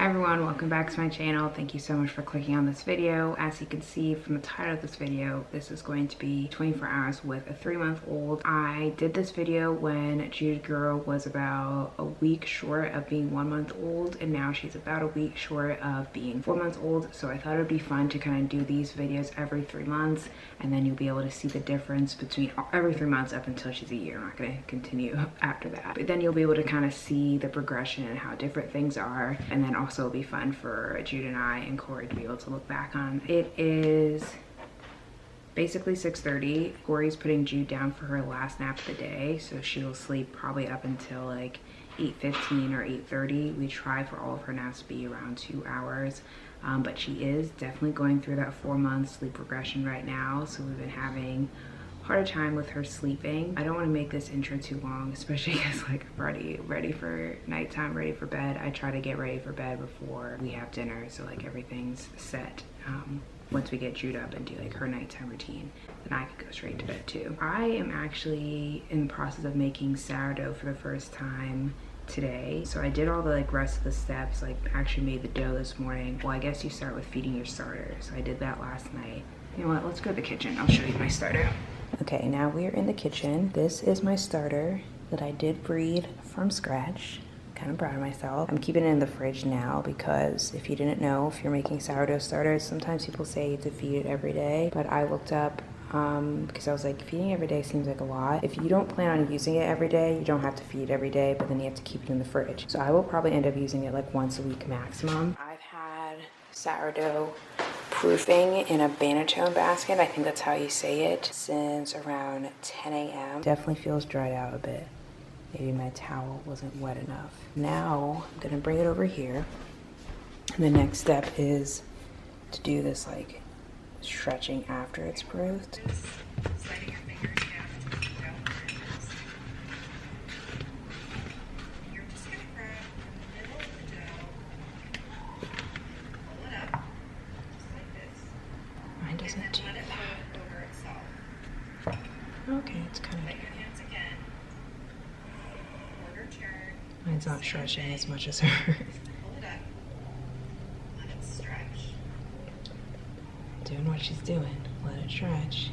Hi everyone, welcome back to my channel. Thank you so much for clicking on this video. As you can see from the title of this video, this is going to be 24 hours with a 3-month-old. I did this video when Jude girl was about a week short of being 1 month old, and now she's about a week short of being 4 months old. So I thought it would be fun to kind of do these videos every 3 months, and then you'll be able to see the difference between every 3 months up until she's a year. I'm not going to continue after that, but then you'll be able to kind of see the progression and how different things are, and then also it'll be fun for Jude and I and Corey to be able to look back on. It is basically 6:30. Corey's putting Jude down for her last nap of the day, so she will sleep probably up until like 8:15 or 8:30. We try for all of her naps to be around 2 hours, but she is definitely going through that 4-month sleep regression right now, so we've been having harder time with her sleeping. I don't want to make this intro too long, especially because like I'm already ready for nighttime, ready for bed. I try to get ready for bed before we have dinner, so like everything's set. Once we get Jude up and do like her nighttime routine, then I could go straight to bed too. I am actually in the process of making sourdough for the first time today. So I did all the like rest of the steps, like actually made the dough this morning. Well, I guess you start with feeding your starter. So I did that last night. You know what, let's go to the kitchen. I'll show you my starter. Okay, now we are in the kitchen. This is my starter that I did breed from scratch. Kind of proud of myself. I'm keeping it in the fridge now because if you didn't know, if you're making sourdough starters, sometimes people say to feed it every day, but I looked up because I was like, feeding every day seems like a lot. If you don't plan on using it every day, you don't have to feed every day, but then you have to keep it in the fridge. So I will probably end up using it like once a week maximum. I've had sourdough proofing in a banachone basket, I think that's how you say it, since around 10 a.m. Definitely feels dried out a bit. Maybe my towel wasn't wet enough. Now I'm gonna bring it over here, and the next step is to do this like stretching after it's proofed. Okay, it's kind of mine's not stretching as much as hers. Doing what she's doing. Let it stretch.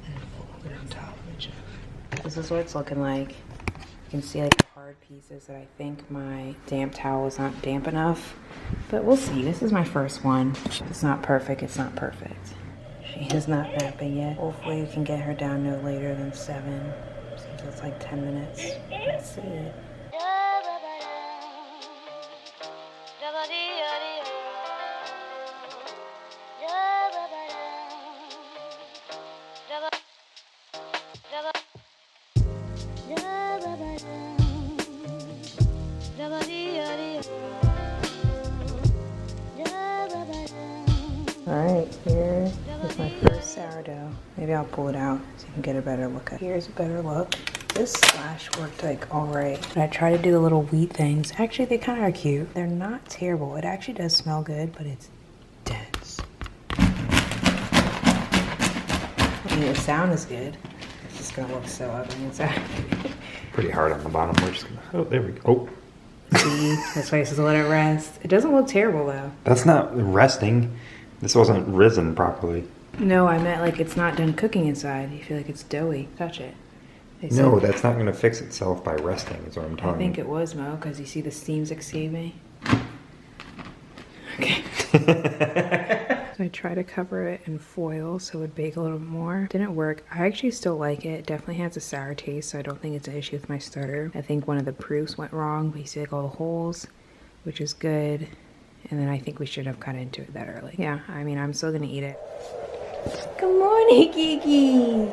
And fold it on top of each other. This is what it's looking like. You can see like the hard pieces that I think my damp towel is not damp enough. But we'll see. This is my first one. If it's not perfect, it's not perfect. She is not napping yet. Hopefully we can get her down no later than 7. Since it's like 10 minutes. Let's see. Alright, here is my first sourdough. Maybe I'll pull it out so you can get a better look at it. Here's a better look. This slash worked like alright. But I try to do the little wheat things. Actually, they kind of are cute. They're not terrible. It actually does smell good, but it's dense. I mean, the sound is good. It's just gonna look so ugly inside. Pretty hard on the bottom. We're just gonna, oh, there we go. Oh. See, that's why I said to let it rest. It doesn't look terrible though. That's not resting. This wasn't risen properly. No, I meant like it's not done cooking inside. You feel like it's doughy. Touch it. No, that's not going to fix itself by resting, is what I'm talking about. I think it was, Mo, because you see the steams escaping. Okay. So I tried to cover it in foil so it would bake a little bit more. Didn't work. I actually still like it. It definitely has a sour taste, so I don't think it's an issue with my starter. I think one of the proofs went wrong, but you see like all the holes, which is good. And then I think we should have cut into it that early. Yeah, I mean, I'm still gonna eat it. Good morning, Kiki.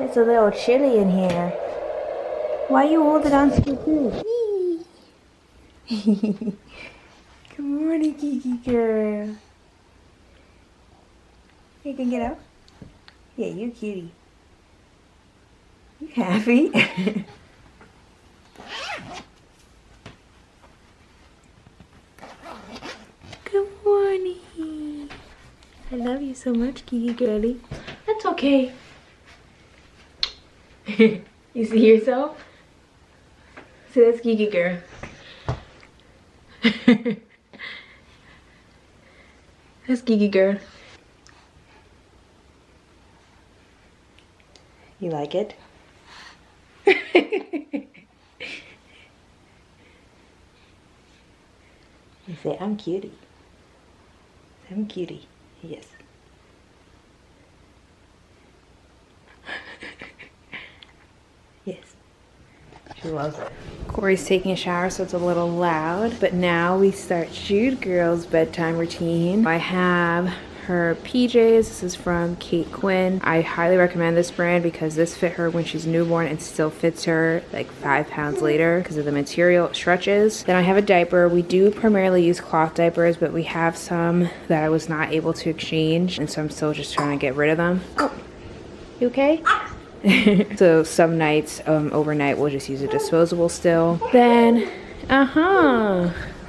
It's a little chilly in here. Why you holding on to your food? Good morning, Kiki girl. You can get up? Yeah, you cutie. You happy? Good morning. I love you so much, Kiki girlie. That's okay. You see yourself? So that's Kiki girl. That's Gigi girl. You like it? You say, I'm cutie. I'm cutie. Yes. Yes. She loves it. Corey's taking a shower, so it's a little loud. But now we start Jude Girl's bedtime routine. I have her PJs. This is from Kate Quinn. I highly recommend this brand because this fit her when she's newborn and still fits her like 5 pounds later because of the material. It stretches. Then I have a diaper. We do primarily use cloth diapers, but we have some that I was not able to exchange, and so I'm still just trying to get rid of them. Oh, you okay? So some nights, overnight, we'll just use a disposable still. Then,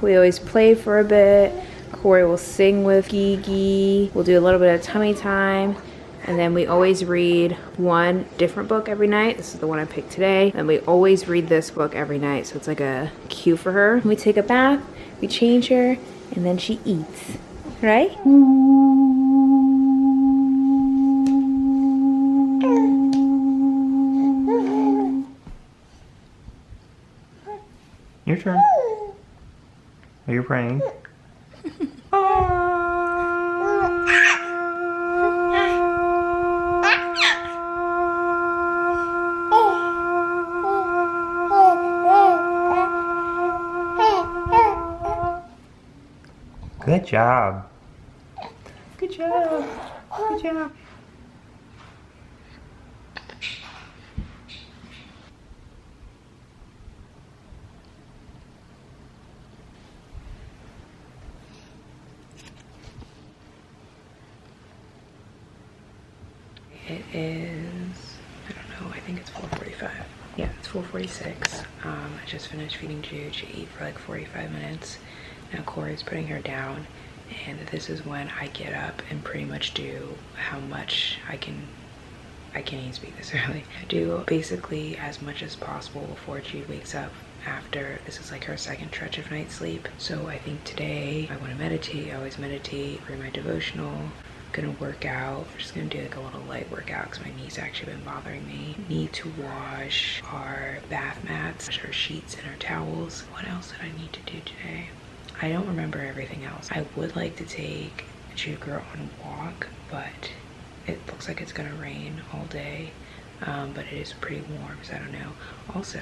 we always play for a bit. Corey will sing with Gigi. We'll do a little bit of tummy time. And then we always read one different book every night. This is the one I picked today. And we always read this book every night. So it's like a cue for her. We take a bath, we change her, and then she eats. Right? Your turn. Are you praying? Good job. Good job. Good job. It is, I don't know, I think it's 4:45. Yeah, it's 4:46. I just finished feeding Jude. She ate for like 45 minutes. Now Corey's putting her down, and this is when I get up and pretty much do how much I can't even speak this early. I do basically as much as possible before Jude wakes up. After this is like her second stretch of night sleep. So I think today I want to meditate. I always meditate, read my devotional. Gonna work out. I'm just gonna do like a little light workout because my knees actually been bothering me. Need to wash our bath mats, wash our sheets and our towels. What else did I need to do today? I don't remember everything else. I would like to take Jude Girl on a walk, but it looks like it's gonna rain all day. But it is pretty warm, so I don't know. Also,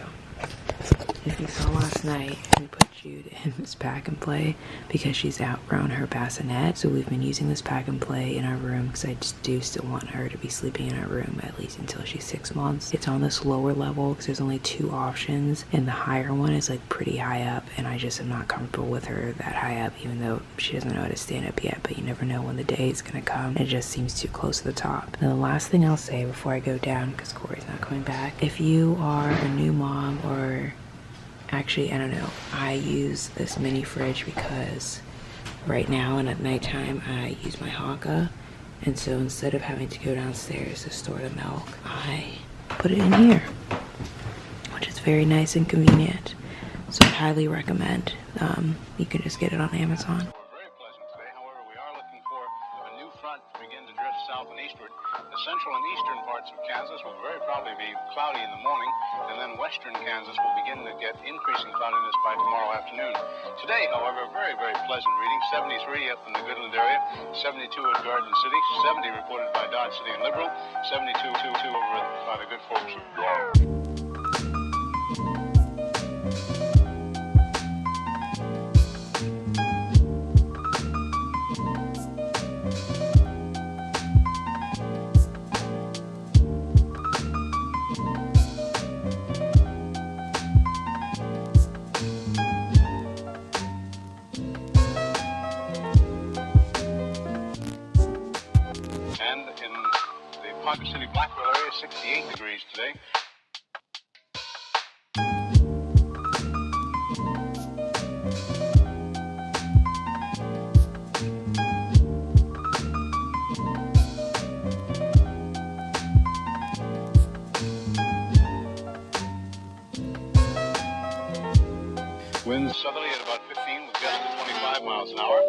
if you saw last night, we put Jude in this pack and play because she's outgrown her bassinet. So we've been using this pack and play in our room because I just do still want her to be sleeping in our room at least until she's 6 months. It's on this lower level because there's only 2 options, and the higher one is like pretty high up, and I just am not comfortable with her that high up, even though she doesn't know how to stand up yet. But you never know when the day is gonna come. It just seems too close to the top. Now the last thing I'll say before I go down, because Corey's not coming back, if you are a new mom, or actually, I don't know, I use this mini fridge because right now and at nighttime I use my Haka, and so instead of having to go downstairs to store the milk, I put it in here, which is very nice and convenient. So I highly recommend. You can just get it on Amazon. Very pleasant today. However, we are looking for a new front to begin to drift south and eastward. The central and eastern parts of Kansas will very probably be cloudy in the morning, and then western Kansas will begin to get increasing cloudiness by tomorrow afternoon. Today, however, very, very pleasant reading. 73 up in the Goodland area, 72 at Garden City, 70 reported by Dodge City and Liberal, 72 over by the good folks of Ponca City, Blackwell area, 68 degrees today. Winds southerly at about about 15 with gusts of 25 miles an hour.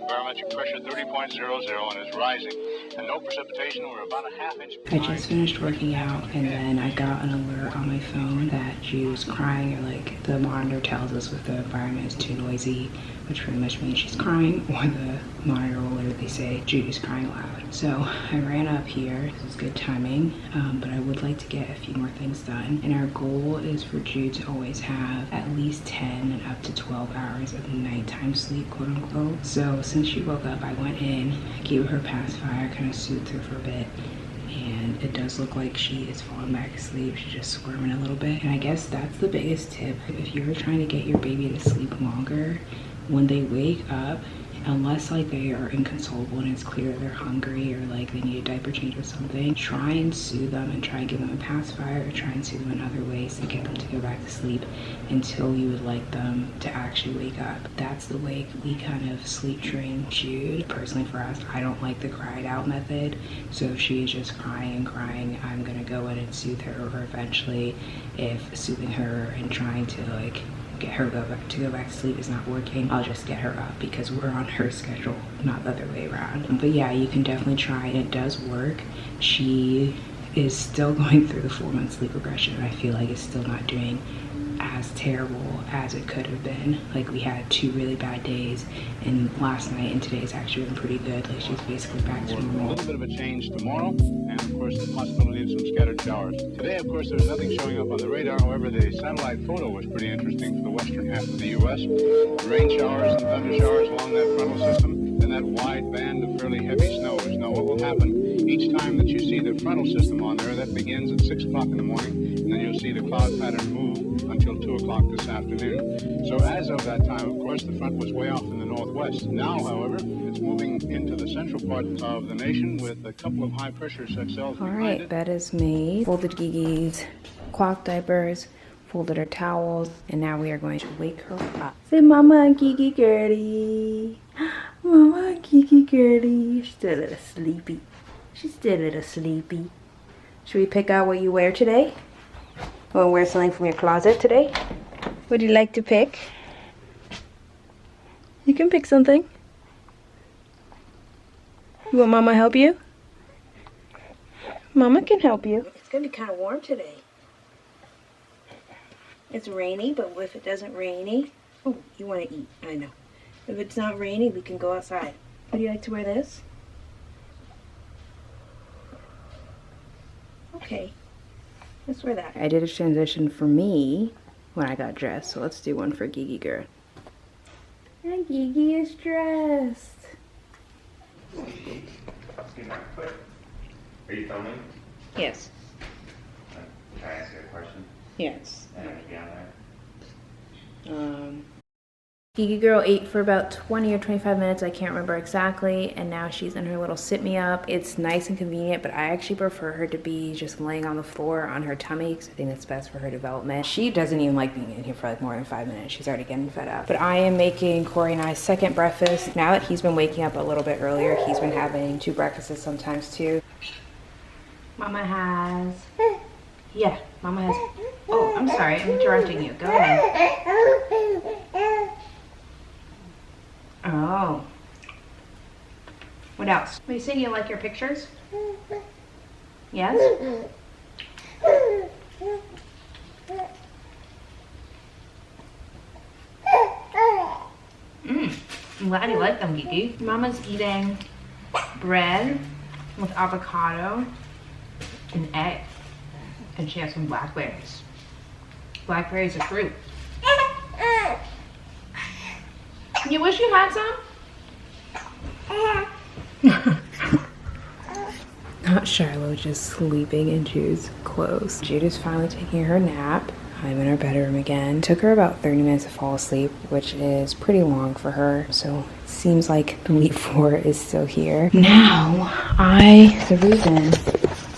Barometric pressure 30.00 and is rising. And no precipitation. We're about a half inch. I just finished working out and then I got an alert on my phone that Jude was crying, or like the monitor tells us if the environment is too noisy, which pretty much means she's crying, or the monitor will literally say Jude is crying loud. So I ran up here. This is good timing, but I would like to get a few more things done. And our goal is for Jude to always have at least 10 and up to 12 hours of nighttime sleep, quote unquote. So since she woke up, I went in, gave her a pacifier, kind of soothed her for a bit. And it does look like she is falling back asleep. She's just squirming a little bit. And I guess that's the biggest tip. If you're trying to get your baby to sleep longer, when they wake up, unless like they are inconsolable and it's clear they're hungry or like they need a diaper change or something, try and soothe them and try and give them a pacifier, or try and soothe them in other ways to get them to go back to sleep until you would like them to actually wake up. That's the way we kind of sleep train Jude. Personally for us, I don't like the cried out method. So if she is just crying, I'm gonna go in and soothe her, or eventually if soothing her and trying to like get her to go back to sleep is not working, I'll just get her up because we're on her schedule, not the other way around. But yeah, you can definitely try it. It does work. She is still going through the 4-month sleep regression, and I feel like it's still not doing as terrible as it could have been. Like we had 2 really bad days, and last night and today is actually been pretty good. Like she's basically back to normal. A little bit of a change tomorrow, and of course the possibility of some scattered showers. Today, of course, there's nothing showing up on the radar. However, the satellite photo was pretty interesting for the western half of the U.S. Rain showers and thunder showers along that frontal system, and that wide band of fairly heavy snows. Now, what will happen each time that you see the frontal system on there? That begins at 6 o'clock in the morning, and then you'll see the cloud pattern move until 2 o'clock this afternoon. So as of that time, of course, the front was way off in the northwest. Now, however, it's moving into the central part of the nation with a couple of high-pressure cells. All right, bed is made. Folded Gigi's cloth diapers, folded her towels, and now we are going to wake her up. Say mama and Gigi girly. Mama and Gigi girly. She's still a little sleepy. She's still a little sleepy. Should we pick out what you wear today? Want to wear something from your closet today? Would you like to pick? You can pick something. You want Mama to help you? Mama can help you. It's going to be kind of warm today. It's rainy, but if it doesn't rainy... Oh, you want to eat. I know. If it's not rainy, we can go outside. Would you like to wear this? Okay. Let's wear that. I did a transition for me when I got dressed, so let's do one for Gigi girl. And Gigi is dressed. Are you filming? Yes. Can I ask you a question? Yes. Yeah. Gigi girl ate for about 20 or 25 minutes, I can't remember exactly, and now she's in her little sit me up. It's nice and convenient, but I actually prefer her to be just laying on the floor on her tummy because I think that's best for her development. She doesn't even like being in here for like more than 5 minutes. She's already getting fed up. But I am making Corey and I's second breakfast. Now that he's been waking up a little bit earlier, he's been having 2 breakfasts sometimes too. Mama has... Yeah, Mama has... Oh, I'm sorry, I'm interrupting you. Go ahead. Oh. What else? Are you saying you like your pictures? Yes? I'm glad you like them, Gigi. Mama's eating bread with avocado and egg. And she has some blackberries. Blackberries are fruit. You wish you had some? Not Shiloh, just sleeping in Jude's clothes. Jude is finally taking her nap. I'm in her bedroom again. Took her about 30 minutes to fall asleep, which is pretty long for her. So it seems like the week 4 is still here. Now, the reason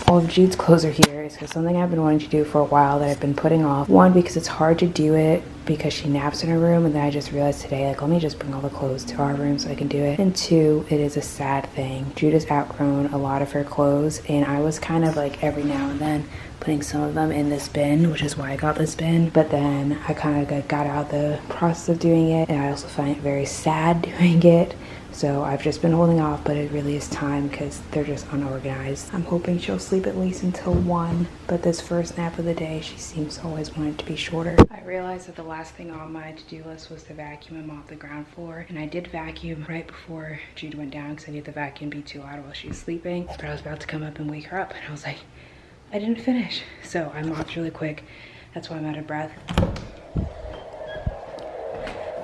all of Jude's clothes are here guys, because something I've been wanting to do for a while that I've been putting off. One, because it's hard to do it because she naps in her room, and then I just realized today, like, let me just bring all the clothes to our room so I can do it. And two, it is a sad thing. Jude has outgrown a lot of her clothes, and I was kind of like every now and then putting some of them in this bin, which is why I got this bin. But then I kind of got out the process of doing it, and I also find it very sad doing it. So I've just been holding off, but it really is time because they're just unorganized. I'm hoping she'll sleep at least until 1, but this first nap of the day, she seems to always want it to be shorter. I realized that the last thing on my to-do list was to vacuum and mop the ground floor, and I did vacuum right before Jude went down because I knew the vacuum would be too loud while she was sleeping. But I was about to come up and wake her up, and I was like, I didn't finish. So I mopped really quick. That's why I'm out of breath.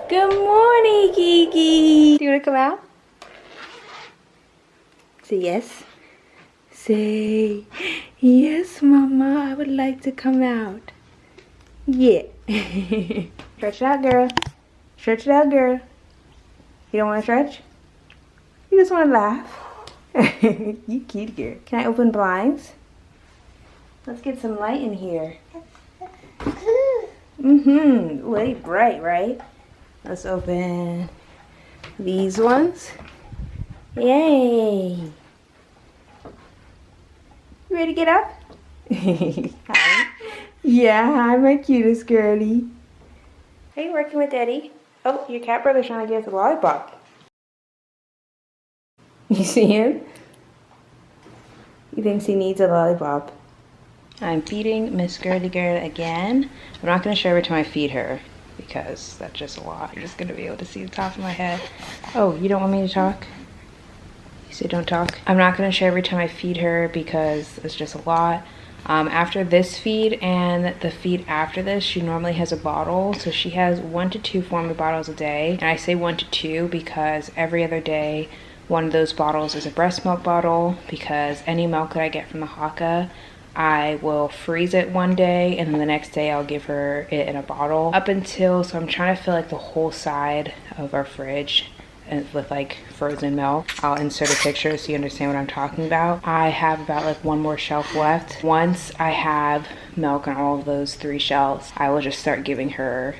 Good morning, Kiki. Do you want to come out? Say yes. Say yes, Mama. I would like to come out. Yeah. Stretch it out, girl. Stretch it out, girl. You don't want to stretch? You just want to laugh? You cute girl. Can I open blinds? Let's get some light in here. Way bright, right? Let's open these ones. Yay! You ready to get up? Hi. Yeah, hi, my cutest girlie. Are you working with Daddy? Oh, your cat brother's trying to get us a lollipop. You see him? He thinks he needs a lollipop. I'm feeding Miss Girly Girl again. I'm not going to show every time I feed her because that's just a lot. You're just going to be able to see the top of my head. Oh, you don't want me to talk? You say don't talk? I'm not going to show every time I feed her because it's just a lot. After this feed and the feed after this, she normally has a bottle. So she has 1 to 2 formula bottles a day. And I say 1 to 2 because every other day, one of those bottles is a breast milk bottle, because any milk that I get from the Haka, I will freeze it one day and then the next day I'll give her it in a bottle. Up until, so I'm trying to fill like the whole side of our fridge with like frozen milk. I'll insert a picture so you understand what I'm talking about. I have about like 1 more shelf left. Once I have milk on all of those 3 shelves, I will just start giving her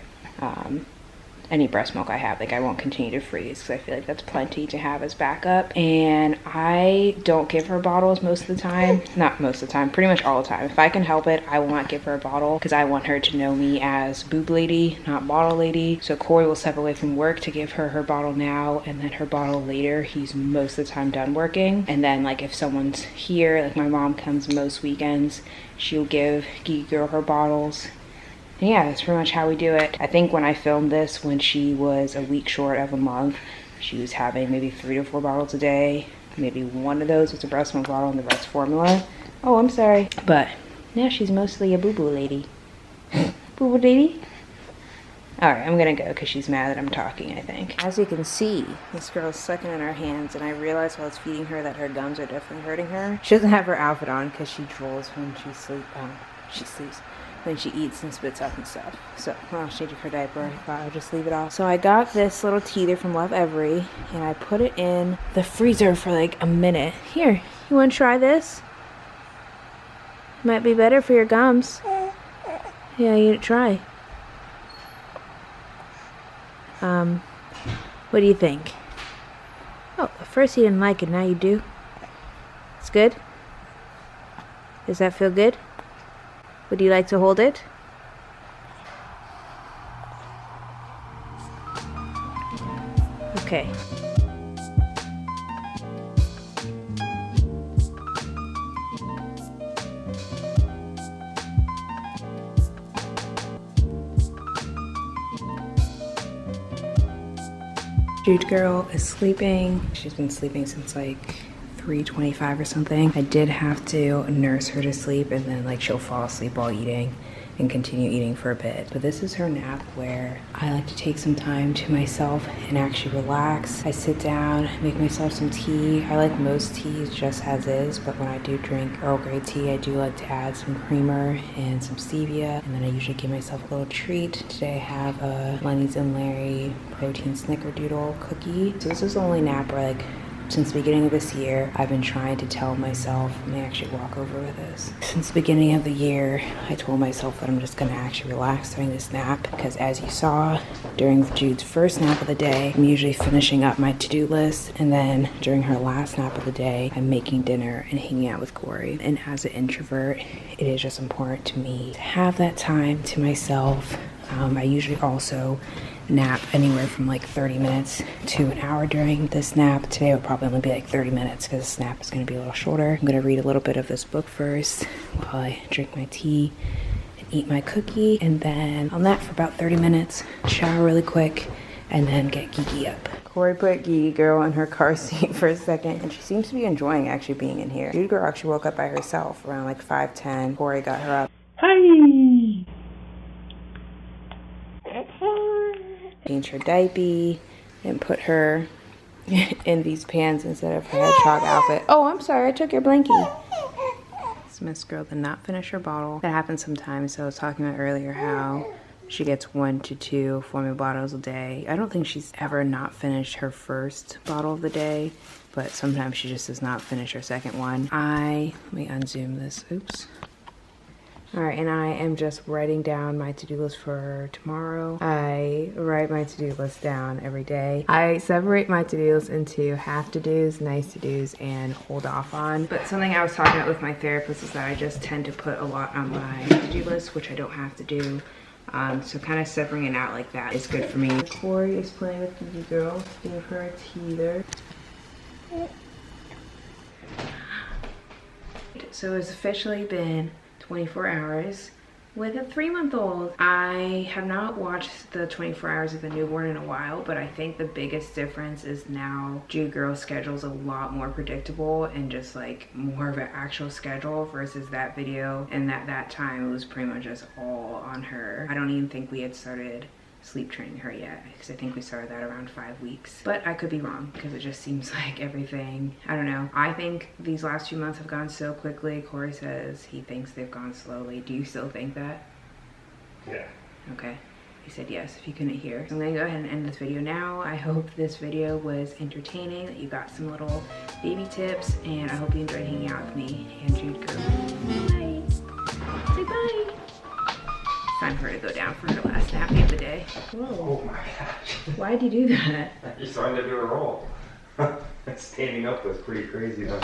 any breast milk I have. Like, I won't continue to freeze because I feel like that's plenty to have as backup. And I don't give her bottles most of the time. Not most of the time, pretty much all the time. If I can help it, I will not give her a bottle because I want her to know me as boob lady, not bottle lady. So Corey will step away from work to give her her bottle now and then her bottle later. He's most of the time done working. And then like if someone's here, like my mom comes most weekends, she'll give Geeky Girl her bottles. And yeah, that's pretty much how we do it. I think when I filmed this, when she was a week short of a month, she was having maybe 3 to 4 bottles a day. Maybe 1 of those was a breast milk bottle and the rest formula. Oh, I'm sorry. But now she's mostly a boo-boo lady. Boo-boo lady? Alright, I'm gonna go because she's mad that I'm talking, I think. As you can see, this girl's sucking in her hands, and I realized while I was feeding her that her gums are definitely hurting her. She doesn't have her outfit on because she drools when she sleeps. When she eats and spits up and stuff. So, well, she took her diaper. I thought I'll just leave it off. So I got this little teether from Love Every, and I put it in the freezer for like a minute. Here, you want to try this? Might be better for your gums. Yeah, you try. What do you think? Oh, at first you didn't like it, now you do. It's good? Does that feel good? Would you like to hold it? Okay. Jude Girl is sleeping. She's been sleeping since like 3:25 or something. I did have to nurse her to sleep, and then like she'll fall asleep while eating and continue eating for a bit. But this is her nap where I like to take some time to myself and actually relax. I sit down, make myself some tea. I like most teas just as is, but when I do drink Earl Grey tea, I do like to add some creamer and some stevia, and then I usually give myself a little treat. Today I have a Lenny's and Larry protein snickerdoodle cookie. So this is the only nap where like Since the beginning of this year, I've been trying to tell myself, let me actually walk over with this. Since the beginning of the year, I told myself that I'm just gonna actually relax during this nap, because as you saw, during Jude's first nap of the day, I'm usually finishing up my to-do list, and then during her last nap of the day, I'm making dinner and hanging out with Corey. And as an introvert, it is just important to me to have that time to myself. I usually also nap anywhere from like 30 minutes to an hour during this nap. Today will probably only be like 30 minutes because this nap is going to be a little shorter. I'm going to read a little bit of this book first while I drink my tea and eat my cookie, and then I'll nap for about 30 minutes, shower really quick, and then get Gigi up. Corey put Gigi girl in her car seat for a second, and she seems to be enjoying actually being in here. Jude girl actually woke up by herself around like 5:10. Corey got her up. Hi. Changed her diaper and put her in these pants instead of her hedgehog outfit. Oh, I'm sorry, I took your blankie. This Miss girl did not finish her bottle. That happens sometimes. So I was talking about earlier how she gets 1 to 2 formula bottles a day. I don't think she's ever not finished her first bottle of the day, but sometimes she just does not finish her second one. Let me unzoom this, oops. All right, and I am just writing down my to-do list for tomorrow. I write my to-do list down every day. I separate my to-do list into have to-dos, nice to-dos, and hold off on. But something I was talking about with my therapist is that I just tend to put a lot on my to-do list, which I don't have to do. So kind of separating it out like that is good for me. Corey is playing with Gigi girl, giving her a teether. So it's officially been 24 hours with a 3-month-old. I have not watched the 24 hours of the newborn in a while, but I think the biggest difference is now Jude girl's schedule is a lot more predictable and just like more of an actual schedule versus that video. And at that time it was pretty much just all on her. I don't even think we had started sleep training her yet, because I think we started that around 5 weeks. But I could be wrong, because it just seems like everything, I don't know. I think these last few months have gone so quickly. Corey says he thinks they've gone slowly. Do you still think that? Yeah. Okay. He said yes, if you couldn't hear. So I'm gonna go ahead and end this video now. I hope this video was entertaining, that you got some little baby tips, and I hope you enjoyed hanging out with me and Jude girl. Bye. Say bye. Time for her to go down for her last nappy of the day. Whoa. Oh my gosh. Why'd you do that? I just wanted to do a roll. Standing up was pretty crazy though.